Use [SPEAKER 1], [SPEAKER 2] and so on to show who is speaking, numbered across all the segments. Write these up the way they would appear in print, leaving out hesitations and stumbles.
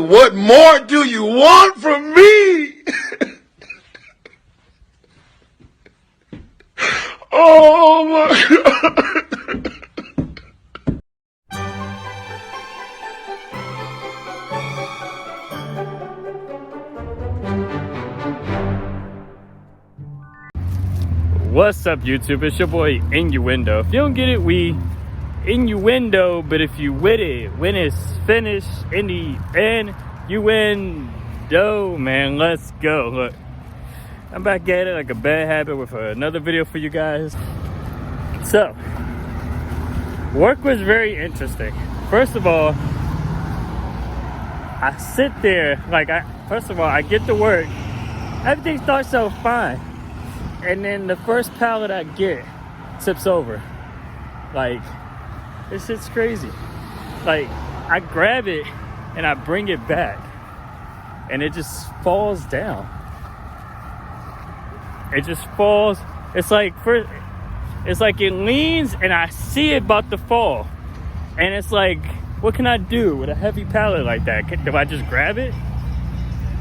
[SPEAKER 1] What more do you want from me? Oh my God.
[SPEAKER 2] What's up, YouTube? It's your boy Innuendo. If you don't get it, we innuendo, but if you with it, when it's finished in the end, you win. Man, let's go. Look, I'm back at it like a bad habit with another video for you guys. So, work was very interesting. First of all, I sit there, first of all, I get to work, everything starts out fine. And then the first pallet I get tips over. Like, this shit's crazy. Like, I grab it and I bring it back and it just falls down. It just falls. It's like it leans and I see it about to fall. And it's like, what can I do with a heavy pallet like that? Do I just grab it?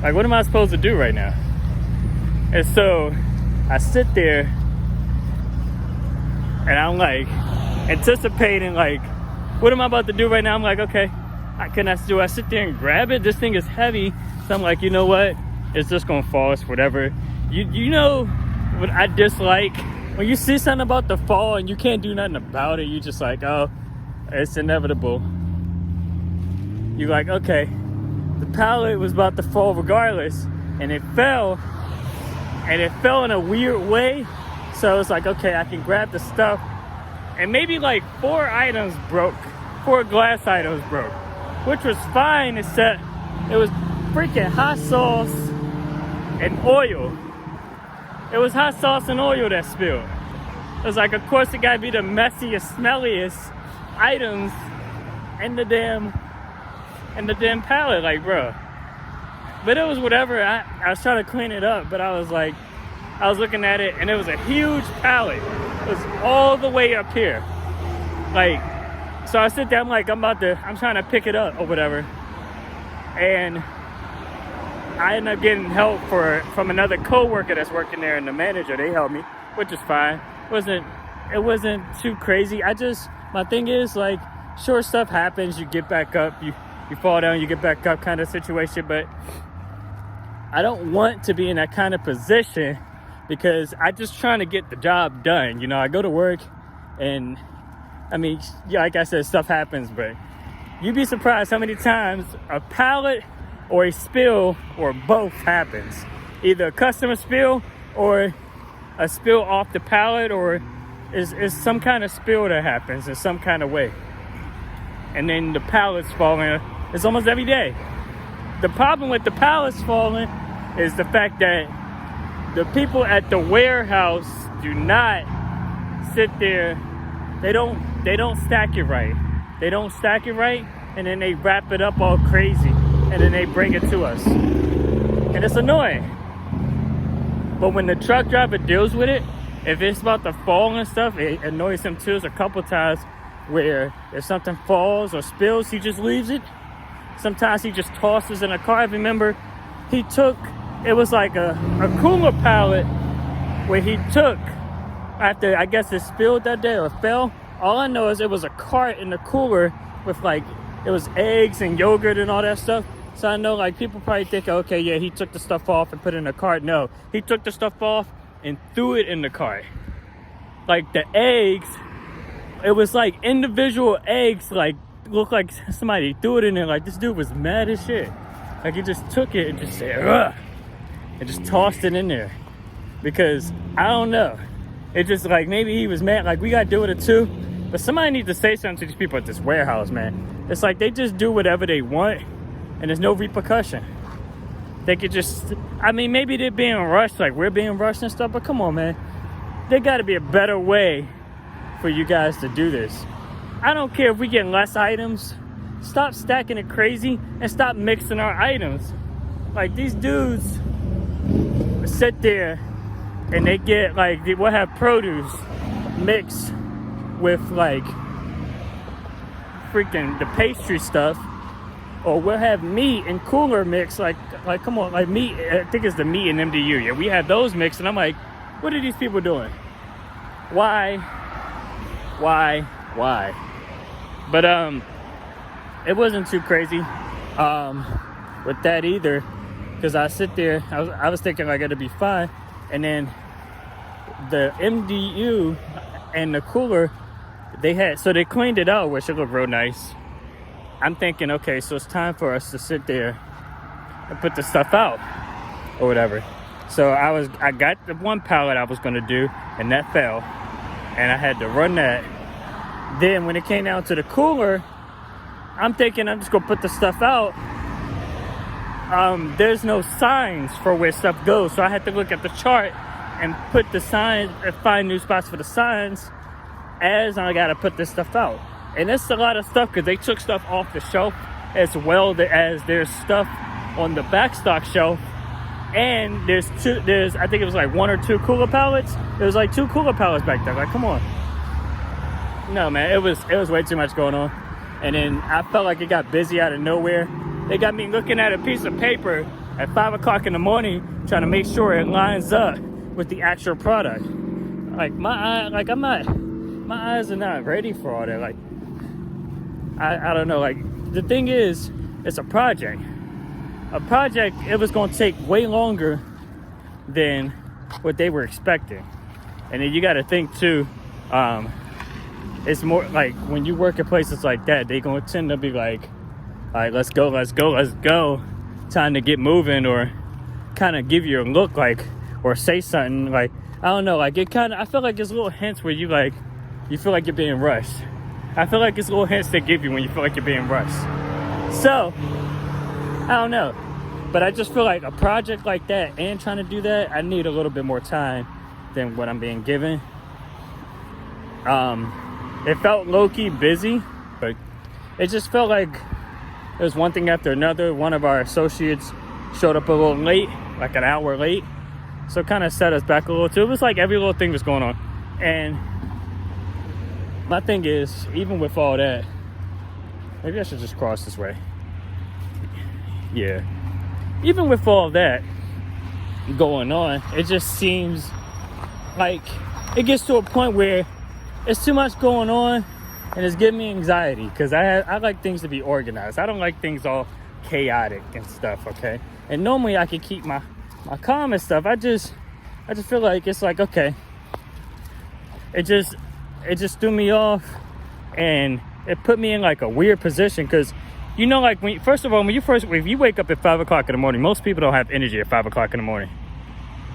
[SPEAKER 2] Like, what am I supposed to do right now? And so I sit there and I'm like anticipating, like, what am I about to do right now? I'm like, okay, do I sit there and grab it? This thing is heavy. So I'm like, you know what? It's just gonna fall, it's whatever. You know what I dislike? When you see something about to fall and you can't do nothing about it, you just like, oh, it's inevitable. You're like, okay, the pallet was about to fall regardless, and it fell. And it fell in a weird way. So it's like, okay, I can grab the stuff. And maybe like 4 items broke. 4 glass items broke. Which was fine, except it was freaking hot sauce and oil. It was hot sauce and oil that spilled. It was like, of course it gotta be the messiest, smelliest items in the damn pallet. Like, bro. But it was whatever. I was trying to clean it up, but I was looking at it, and it was a huge pallet. It was all the way up here. Like, so I sit there, I'm like, I'm trying to pick it up or whatever. And I ended up getting help from another coworker that's working there, and the manager, they helped me, which is fine. It wasn't too crazy. My thing is, like, sure, stuff happens, you get back up, you fall down, you get back up kind of situation, but I don't want to be in that kind of position because I'm just trying to get the job done. You know, I go to work and, I mean, yeah, like I said, stuff happens, but you'd be surprised how many times a pallet or a spill or both happens. Either a customer spill or a spill off the pallet, or is some kind of spill that happens in some kind of way. And then the pallets falling. It's almost every day. The problem with the pallets falling is the fact that the people at the warehouse do not sit there. They don't stack it right. They don't stack it right, and then they wrap it up all crazy, and then they bring it to us. And it's annoying. But when the truck driver deals with it, if it's about to fall and stuff, it annoys him too. There's a couple times where if something falls or spills, he just leaves it. Sometimes he just tosses in a car. I remember it was like a cooler pallet where he took, after I guess it spilled that day or fell. All I know is it was a cart in the cooler with, like, it was eggs and yogurt and all that stuff. So I know, like, people probably think, okay, yeah, he took the stuff off and put it in the cart. No, he took the stuff off and threw it in the cart. Like, the eggs, it was like individual eggs, like, looked like somebody threw it in there. Like, this dude was mad as shit. Like, he just took it and just said, ugh, and just tossed it in there. Because, I don't know. It just, like, maybe he was mad. Like, we got to deal with it too. But somebody needs to say something to these people at this warehouse, man. It's like they just do whatever they want, and there's no repercussion. They could just, I mean, maybe they're being rushed, like we're being rushed and stuff, but come on, man. There got to be a better way for you guys to do this. I don't care if we get less items. Stop stacking it crazy and stop mixing our items. Like, these dudes sit there and they get, like, they will have produce mixed with, like, freaking the pastry stuff. or we'll have meat and cooler mix. Like come on, like meat. I think it's the meat and MDU. Yeah, we have those mixed, and I'm like, what are these people doing? Why? But it wasn't too crazy with that either, because I sit there. I was thinking like it'd be fine, and then the MDU and the cooler they cleaned it out, which it looked real nice. I'm thinking, okay, so it's time for us to sit there and put the stuff out or whatever. So I got the one pallet I was gonna do, and that fell, and I had to run that. Then when it came down to the cooler, I'm thinking I'm just gonna put the stuff out. There's no signs for where stuff goes, so I had to look at the chart and put the signs and find new spots for the signs as I gotta put this stuff out. And it's a lot of stuff because they took stuff off the shelf as well as there's stuff on the backstock shelf. And there's I think it was like 1 or 2 cooler pallets. There was like 2 cooler pallets back there. Like, come on. No, man, it was way too much going on. And then I felt like it got busy out of nowhere. They got me looking at a piece of paper at 5 o'clock in the morning, trying to make sure it lines up with the actual product. Like my eyes are not ready for all that. Like, I don't know. Like, the thing is, it's a project. It was going to take way longer than what they were expecting. And then you got to think too, it's more like when you work at places like that, they going to tend to be like, all right, let's go. Time to get moving, or kind of give you a look, like, or say something like, I don't know, like I feel like it's little hints where you feel like you're being rushed. I feel like it's little hints they give you when you feel like you're being rushed. So, I don't know. But I just feel like a project like that and trying to do that, I need a little bit more time than what I'm being given. It felt low-key busy, but it just felt like it was one thing after another. One of our associates showed up a little late, like an hour late. So it kind of set us back a little too. It was like every little thing was going on. And my thing is, even with all that, maybe I should just cross this way. Yeah. Even with all that going on, it just seems like it gets to a point where it's too much going on and it's giving me anxiety, because I like things to be organized. I don't like things all chaotic and stuff, okay? And normally I can keep my calm and stuff. I just feel like it's like, okay, it just threw me off, and it put me in like a weird position, because you know, like, if you wake up at 5 o'clock in the morning, most people don't have energy at 5 o'clock in the morning.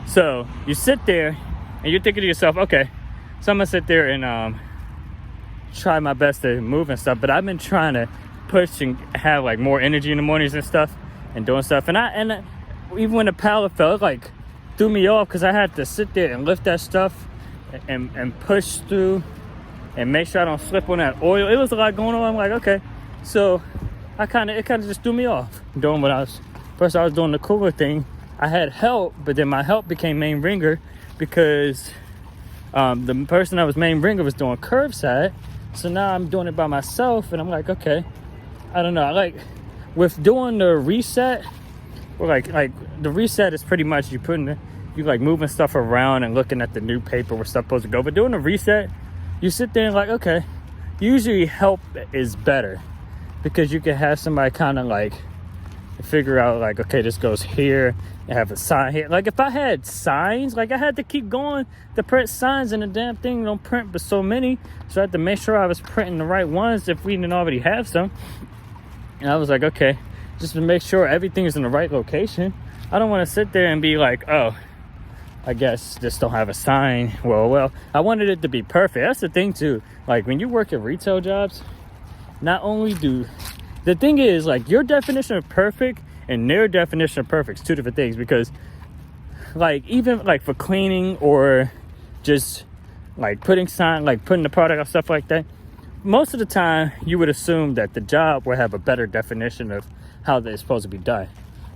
[SPEAKER 2] So you sit there and you're thinking to yourself, okay, so I'm gonna sit there and try my best to move and stuff. But I've been trying to push and have like more energy in the mornings and stuff, and doing stuff. And even when the pallet fell, it like threw me off, because I had to sit there and lift that stuff and push through and make sure I don't slip on that oil. It was a lot going on. I'm like, okay, so it kind of just threw me off doing what I was doing the cooler thing. I had help, but then my help became main ringer, because the person that was main ringer was doing curbside. So now I'm doing it by myself, and I'm like, okay, I don't know. Like with doing the reset, or like the reset is pretty much you like moving stuff around and looking at the new paper where stuff supposed to go. But doing the reset, you sit there and like, okay, usually help is better, because you can have somebody kind of like figure out like, okay, this goes here, and have a sign here. Like if I had signs, like I had to keep going to print signs, and the damn thing don't print but so many, so I had to make sure I was printing the right ones if we didn't already have some. And I was like, okay, just to make sure everything is in the right location. I don't want to sit there and be like, oh, I guess just don't have a sign. Well, I wanted it to be perfect. That's the thing too. Like when you work at retail jobs, not only the thing is, like, your definition of perfect and their definition of perfect is two different things. Because like even like for cleaning or just like putting the product up, stuff like that, most of the time you would assume that the job will have a better definition of how they're supposed to be done.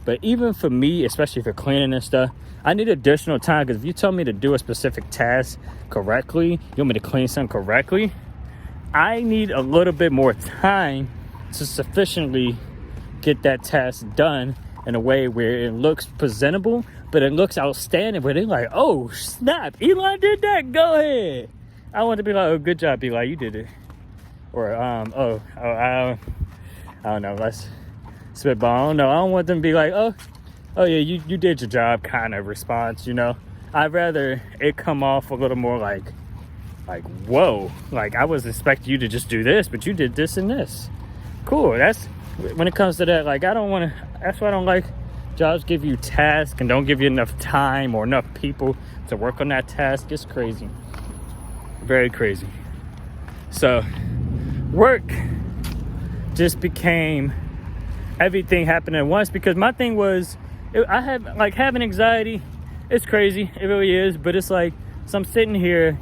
[SPEAKER 2] But even for me, especially for cleaning and stuff, I need additional time, because if you tell me to do a specific task correctly, you want me to clean something correctly, I need a little bit more time to sufficiently get that task done in a way where it looks presentable, but it looks outstanding. But they're like, oh snap, Eli did that. Go ahead. I want to be like, oh, good job, Eli, you did it. Or I don't know. Let's spitball. I don't know. I don't want them to be like, oh yeah, you did your job kind of response. You know, I'd rather it come off a little more like whoa, like I was expecting you to just do this, but you did this and this. Cool. That's when it comes to that. Like I don't want to. That's why I don't like jobs give you tasks and don't give you enough time or enough people to work on that task. It's crazy. Very crazy. So work just became everything happening at once, because my thing was I have like having anxiety. It's crazy. It really is. But it's like, so I'm sitting here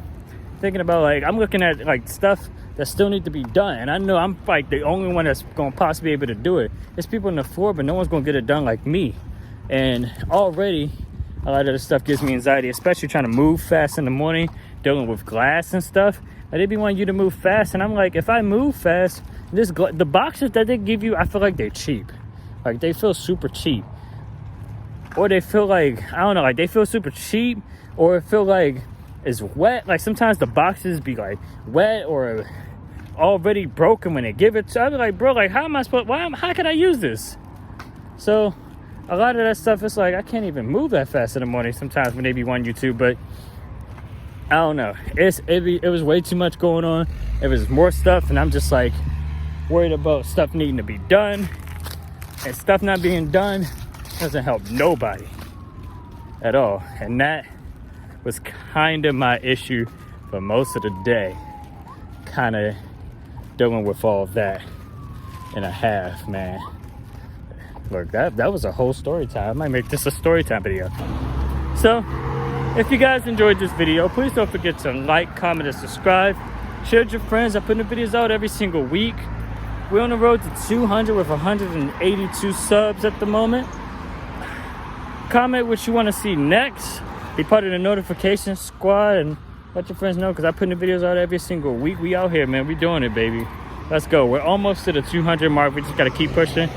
[SPEAKER 2] thinking about, like, I'm looking at like stuff that still need to be done, and I know I'm like the only one that's going to possibly be able to do it. There's people on the floor, but no one's going to get it done like me. And already a lot of this stuff gives me anxiety, especially trying to move fast in the morning, dealing with glass and stuff. Like, they be wanting you to move fast, and I'm like, if I move fast, the boxes that they give you, I feel like they're cheap. Like, they feel super cheap. Or they feel like, I don't know, like they feel super cheap, or it feel like it's wet. Like sometimes the boxes be like wet or already broken when they give it to. I be like, bro, like how am I supposed, how can I use this? So a lot of that stuff, it's like I can't even move that fast in the morning sometimes when they be wanting you to. But I don't know, it was way too much going on. It was more stuff, and I'm just like worried about stuff needing to be done, and stuff not being done doesn't help nobody at all. And that was kind of my issue for most of the day, kind of dealing with all of that and a half, man. Look, that was a whole story time. I might make this a story time video. So if you guys enjoyed this video, please don't forget to like, comment, and subscribe. Share with your friends. I put the videos out every single week. We're on the road to 200 with 182 subs at the moment. Comment what you want to see next. Be part of the notification squad and let your friends know, because I put the videos out every single week. We out here, man. We doing it, baby. Let's go. We're almost to the 200 mark. We just got to keep pushing.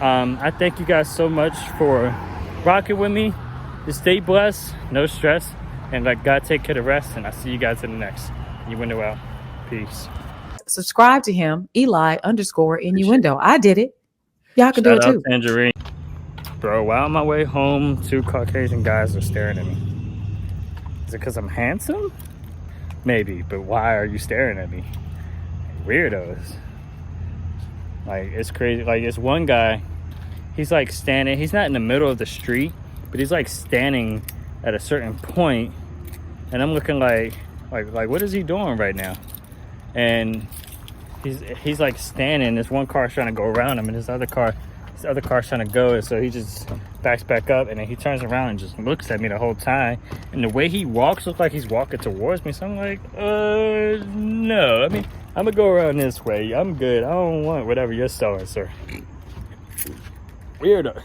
[SPEAKER 2] I thank you guys so much for rocking with me. Just stay blessed, no stress, and let God take care of the rest. And I'll see you guys in the next. You window out. Peace.
[SPEAKER 3] Subscribe to him, Eli_innuendo. I did it. Y'all can do it too.
[SPEAKER 2] Tangerine. Bro, while on my way home, 2 Caucasian guys are staring at me. Is it because I'm handsome? Maybe, but why are you staring at me? Weirdos. Like, it's crazy. Like, this one guy, he's like standing, he's not in the middle of the street, but he's like standing at a certain point, and I'm looking like what is he doing right now? And he's like standing, this one car's trying to go around him, and this other car's trying to go, and so he just backs back up, and then he turns around and just looks at me the whole time. And the way he walks looks like he's walking towards me, so I'm like, no. I mean, I'm gonna go around this way. I'm good. I don't want whatever you're selling, sir. Weirdo.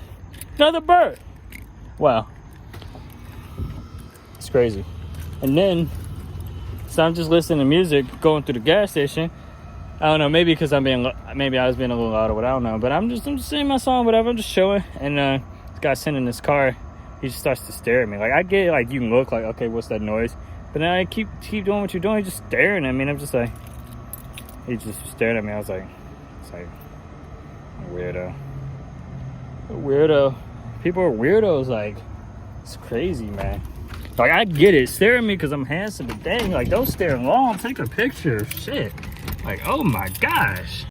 [SPEAKER 2] Another bird. Wow. It's crazy. And then, so I'm just listening to music, going through the gas station. I don't know, maybe because maybe I was being a little loud or what, I don't know. But I'm just singing my song, whatever. I'm just chilling. And this guy sitting in this car, he just starts to stare at me. Like, I get, like, you can look like, okay, what's that noise? But then I keep doing what you're doing. He's just staring at me. And I'm just like, he's just staring at me. I was like, it's like, weirdo. A weirdo. People are weirdos. Like, it's crazy, man. Like, I get it. Stare at me because I'm handsome. But dang, like, don't stare long. Take a picture. Shit. Like, oh my gosh.